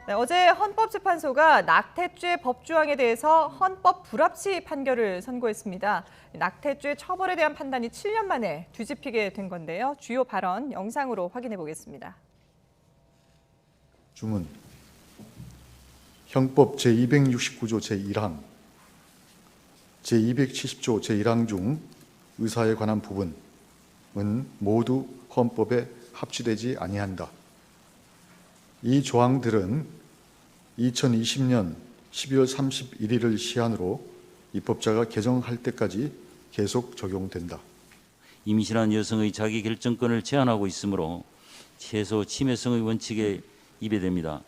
네, 어제 헌법재판소가 낙태죄 법조항에 대해서 헌법 불합치 판결을 선고했습니다. 낙태죄 처벌에 대한 판단이 7년 만에 뒤집히게 된 건데요. 주요 발언 영상으로 확인해 보겠습니다. 주문. 형법 제269조 제1항, 제270조 제1항 중 의사에 관한 부분은 모두 헌법에 합치되지 아니한다. 이 조항들은 2020년 12월 31일을 시한으로 입법자가 개정할 때까지 계속 적용된다. 임신한 여성의 자기결정권을 제한하고 있으므로 최소 침해성의 원칙에 위배됩니다.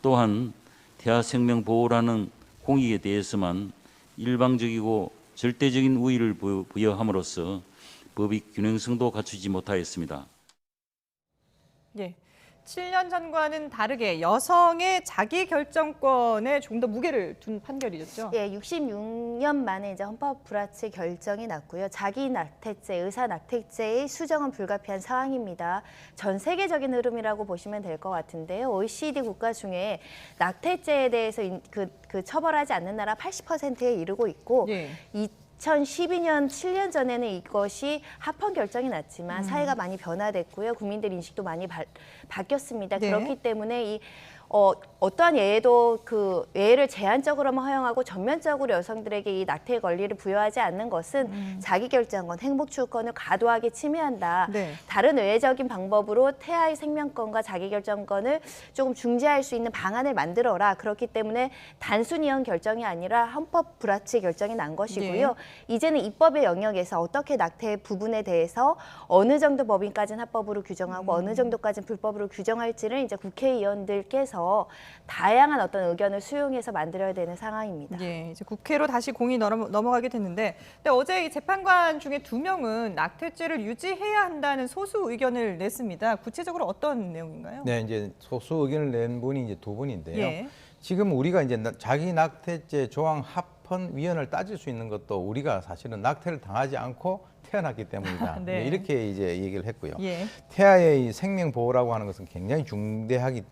또한 태아 생명 보호라는 공익에 대해서만 일방적이고 절대적인 우위를 부여함으로써 법의 균형성도 갖추지 못하였습니다. 예. 7년 전과는 다르게 여성의 자기결정권에 좀 더 무게를 둔 판결이었죠. 예, 66년 만에 이제 헌법 불합치 결정이 났고요. 자기 낙태죄, 의사 낙태죄의 수정은 불가피한 상황입니다. 전 세계적인 흐름이라고 보시면 될 것 같은데요. OECD 국가 중에 낙태죄에 대해서 그 처벌하지 않는 나라 80%에 이르고 있고, 예. 2012년 7년 전에는 이것이 합헌 결정이 났지만 사회가 많이 변화됐고요. 국민들 인식도 많이 바뀌었습니다. 네. 그렇기 때문에 어떠한 예외도 그 예외를 제한적으로만 허용하고 전면적으로 여성들에게 이 낙태의 권리를 부여하지 않는 것은 자기결정권, 행복추구권을 과도하게 침해한다. 네. 다른 외적인 방법으로 태아의 생명권과 자기결정권을 조금 중지할 수 있는 방안을 만들어라. 그렇기 때문에 단순히한 결정이 아니라 헌법 불합치 결정이 난 것이고요. 네. 이제는 입법의 영역에서 어떻게 낙태 부분에 대해서 어느 정도 법인까지는 합법으로 규정하고 어느 정도까지는 불법으로 규정할지를 이제 국회의원들께서 다양한 어떤 의견을 수용해서 만들어야 되는 상황입니다. 예, 이제 국회로 다시 공이 넘어가게 됐는데, 근데 어제 이 재판관 중에 2명은 낙태죄를 유지해야 한다는 소수 의견을 냈습니다. 구체적으로 어떤 내용인가요? 네, 이제 소수 의견을 낸 분이 이제 2분인데요. 예. 지금 우리가 이제 자기 낙태죄 조항 합헌 위헌을 따질 수 있는 것도 우리가 사실은 낙태를 당하지 않고 태어났기 때문이다. 네. 이렇게 이제 얘기를 했고요. 예. 태아의 생명 보호라고 하는 것은 굉장히 중대하기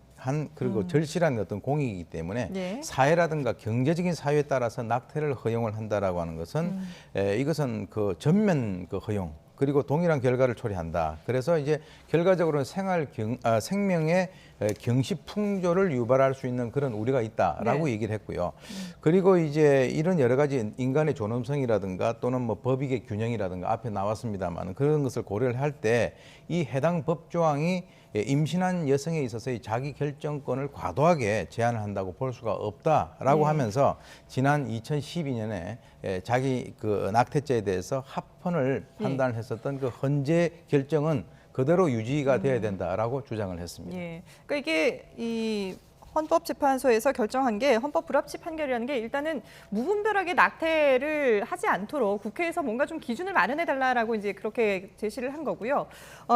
그리고 절실한 어떤 공익이기 때문에 네. 사회라든가 경제적인 사유에 따라서 낙태를 허용을 한다라고 하는 것은 이것은 그 전면 그 허용 그리고 동일한 결과를 초래한다. 그래서 이제 결과적으로는 생명의 경시 풍조를 유발할 수 있는 그런 우려가 있다라고 네. 얘기를 했고요. 그리고 이제 이런 여러 가지 인간의 존엄성이라든가 또는 뭐 법익의 균형이라든가 앞에 나왔습니다만 그런 것을 고려를 할 때 이 해당 법 조항이 임신한 여성에 있어서의 자기 결정권을 과도하게 제한을 한다고 볼 수가 없다라고 하면서 지난 2012년에 자기 그 낙태죄에 대해서 합헌을 판단을 했었던 그 헌재 결정은 그대로 유지가 돼야 된다라고 주장을 했습니다. 예. 그러니까 이게 이 헌법재판소에서 결정한 게 헌법 불합치 판결이라는 게 일단은 무분별하게 낙태를 하지 않도록 국회에서 뭔가 좀 기준을 마련해 달라라고 이제 그렇게 제시를 한 거고요.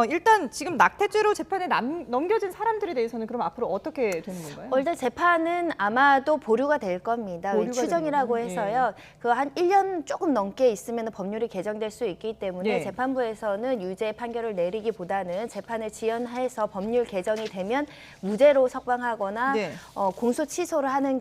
일단 지금 낙태죄로 재판에 넘겨진 사람들에 대해서는 그럼 앞으로 어떻게 되는 건가요? 일단 재판은 아마도 보류가 될 겁니다. 보류가 추정이라고 되는 거군요. 해서요. 그 한 1년 조금 넘게 있으면 법률이 개정될 수 있기 때문에 예. 재판부에서는 유죄 판결을 내리기보다는 재판을 지연해서 법률 개정이 되면 무죄로 석방하거나 네. 공소 취소를 하는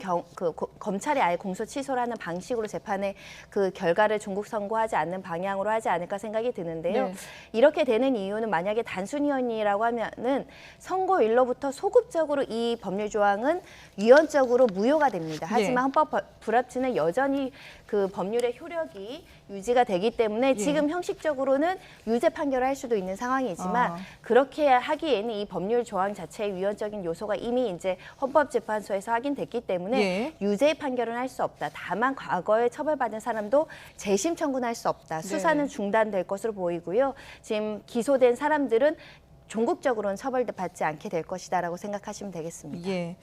검찰이 아예 공소 취소를 하는 방식으로 재판의 그 결과를 종국 선고하지 않는 방향으로 하지 않을까 생각이 드는데요. 네. 이렇게 되는 이유는 만약에 단순위헌이라고 하면은 선고일로부터 소급적으로 이 법률 조항은 위헌적으로 무효가 됩니다. 하지만 헌법 불합치는 여전히 그 법률의 효력이 유지가 되기 때문에 지금 형식적으로는 유죄 판결을 할 수도 있는 상황이지만 그렇게 하기에는 이 법률 조항 자체의 위헌적인 요소가 이미 이제 헌법재판소에서 확인됐기 때문에 유죄 판결은 할 수 없다. 다만 과거에 처벌받은 사람도 재심 청구는 할 수 없다. 수사는 중단될 것으로 보이고요. 지금 기소된 사람들은 종국적으로는 처벌받지 않게 될 것이다라고 생각하시면 되겠습니다. 예.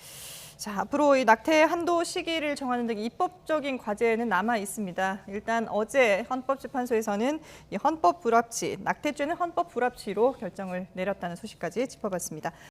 자, 앞으로 이 낙태 한도 시기를 정하는 등 입법적인 과제는 남아 있습니다. 일단 어제 헌법재판소에서는 이 헌법 불합치, 낙태죄는 헌법 불합치로 결정을 내렸다는 소식까지 짚어봤습니다.